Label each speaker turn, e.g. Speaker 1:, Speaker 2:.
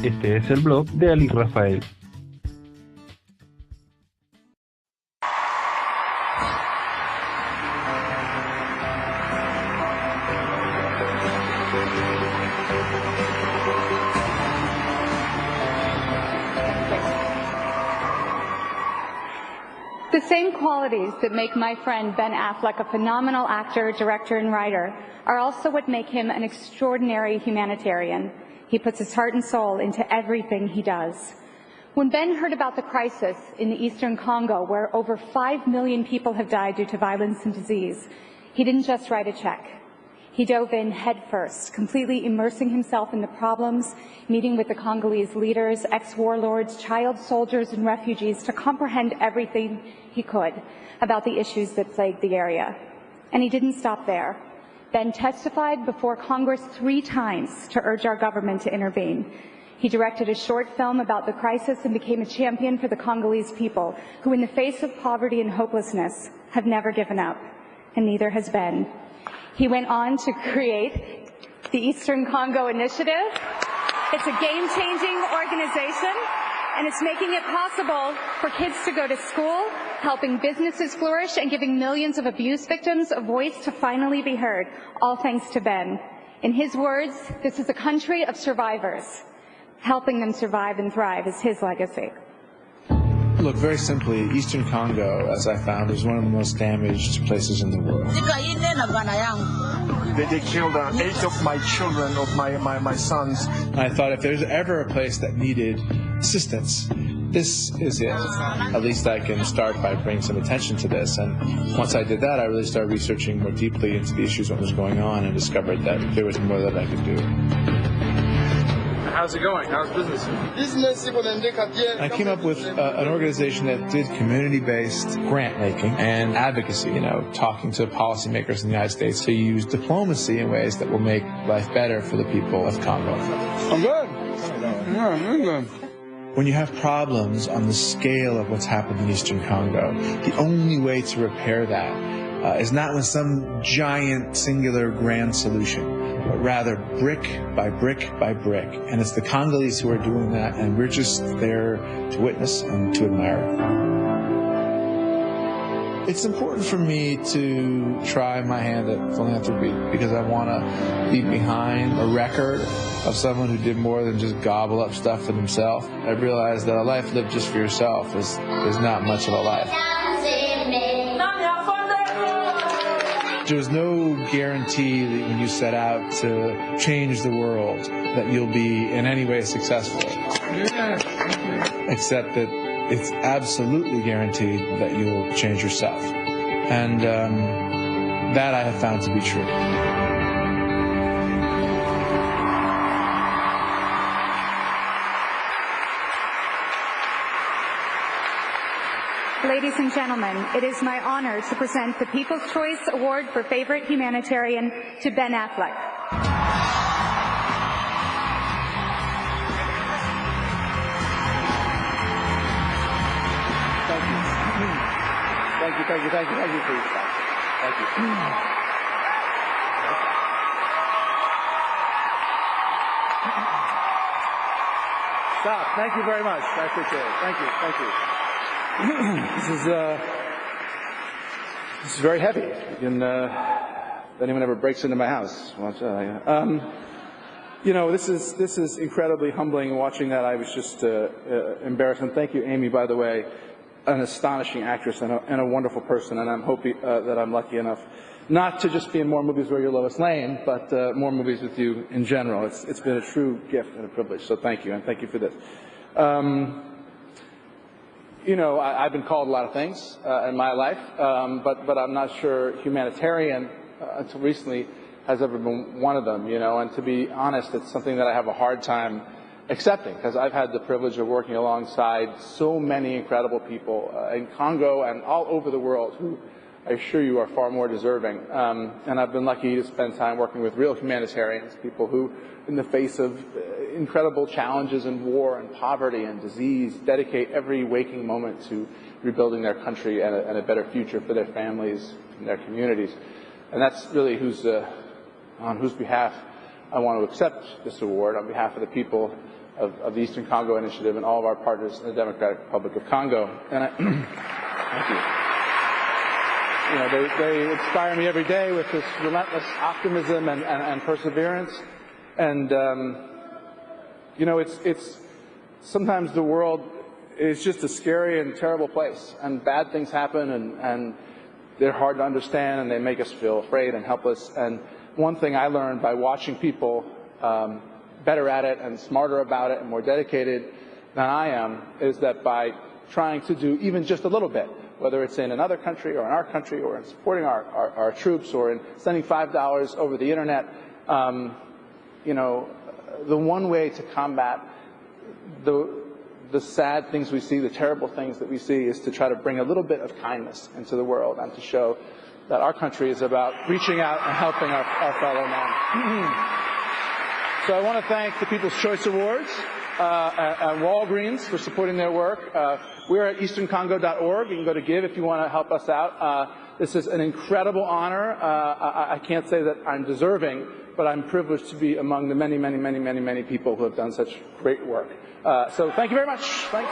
Speaker 1: Este es el blog de Ali Rafael.
Speaker 2: The same qualities that make my friend Ben Affleck a phenomenal actor, director, and writer are also what make him an extraordinary humanitarian. He puts his heart and soul into everything he does. When Ben heard about the crisis in the eastern Congo, where over 5 million people have died due to violence and disease, he didn't just write a check. He dove in headfirst, completely immersing himself in the problems, meeting with the Congolese leaders, ex-warlords, child soldiers, and refugees to comprehend everything he could about the issues that plagued the area. And he didn't stop there. Ben testified before Congress 3 times to urge our government to intervene. He directed a short film about the crisis and became a champion for the Congolese people, who in the face of poverty and hopelessness have never given up, and neither has Ben. He went on to create the Eastern Congo Initiative. It's a game-changing organization, and it's making it possible for kids to go to school, helping businesses flourish, and giving millions of abuse victims a voice to finally be heard, all thanks to Ben. In his words, this is a country of survivors. Helping them survive and thrive is his legacy.
Speaker 3: Look, very simply, Eastern Congo, as I found, is one of the most damaged places in the world.
Speaker 4: They killed 8 of my children, of my sons.
Speaker 3: I thought if there's ever a place that needed assistance, this is it. At least I can start by bringing some attention to this. And once I did that, I really started researching more deeply into the issues, what was going on, and discovered that there was more that I could do.
Speaker 5: How's it going? How's business?
Speaker 3: I came up with an organization that did community-based grant-making and advocacy, talking to policymakers in the United States to use diplomacy in ways that will make life better for the people of Congo.
Speaker 4: I'm good. Yeah, I'm good.
Speaker 3: When you have problems on the scale of what's happened in Eastern Congo, the only way to repair that is not with some giant, singular, grand solution, but rather brick by brick by brick. And it's the Congolese who are doing that, and we're just there to witness and to admire. It's important for me to try my hand at philanthropy because I want to leave behind a record of someone who did more than just gobble up stuff for themselves. I realized that a life lived just for yourself is not much of a life. There's no guarantee that when you set out to change the world that you'll be in any way successful. Except that it's absolutely guaranteed that you'll change yourself. And that I have found to be true.
Speaker 2: Ladies and gentlemen, it is my honor to present the People's Choice Award for Favorite Humanitarian to Ben Affleck.
Speaker 4: Thank you, please. Thank you. Stop. Thank you very much. I appreciate it. Thank you. This is very heavy. If anyone ever breaks into my house, watch that. This is incredibly humbling. Watching that, I was just embarrassed. And thank you, Amy, by the way, an astonishing actress and a wonderful person. And I'm hoping that I'm lucky enough not to just be in more movies where you're Lois Lane, but more movies with you in general. It's been a true gift and a privilege. So thank you, and thank you for this. I've been called a lot of things in my life, but I'm not sure humanitarian until recently has ever been one of them, and to be honest, it's something that I have a hard time accepting because I've had the privilege of working alongside so many incredible people in Congo and all over the world who I assure you are far more deserving. And I've been lucky to spend time working with real humanitarians, people who, in the face of incredible challenges and war and poverty and disease, dedicate every waking moment to rebuilding their country and a better future for their families and their communities. And that's really on whose behalf I want to accept this award, on behalf of the people of the Eastern Congo Initiative and all of our partners in the Democratic Republic of Congo. And thank you. You know, they inspire me every day with this relentless optimism and perseverance. And you know, it's sometimes the world is just a scary and terrible place, and bad things happen, and they're hard to understand, and they make us feel afraid and helpless. And one thing I learned by watching people better at it and smarter about it and more dedicated than I am is that by trying to do even just a little bit, whether it's in another country or in our country or in supporting our troops or in sending $5 over the internet, you know, the one way to combat the sad things we see, the terrible things that we see, is to try to bring a little bit of kindness into the world and to show that our country is about reaching out and helping our fellow man. So I want to thank the People's Choice Awards and Walgreens for supporting their work. We're at easterncongo.org. You can go to give if you want to help us out. This is an incredible honor. I can't say that I'm deserving, but I'm privileged to be among the many, many, many, many, many people who have done such great work. So thank you very much. Thanks.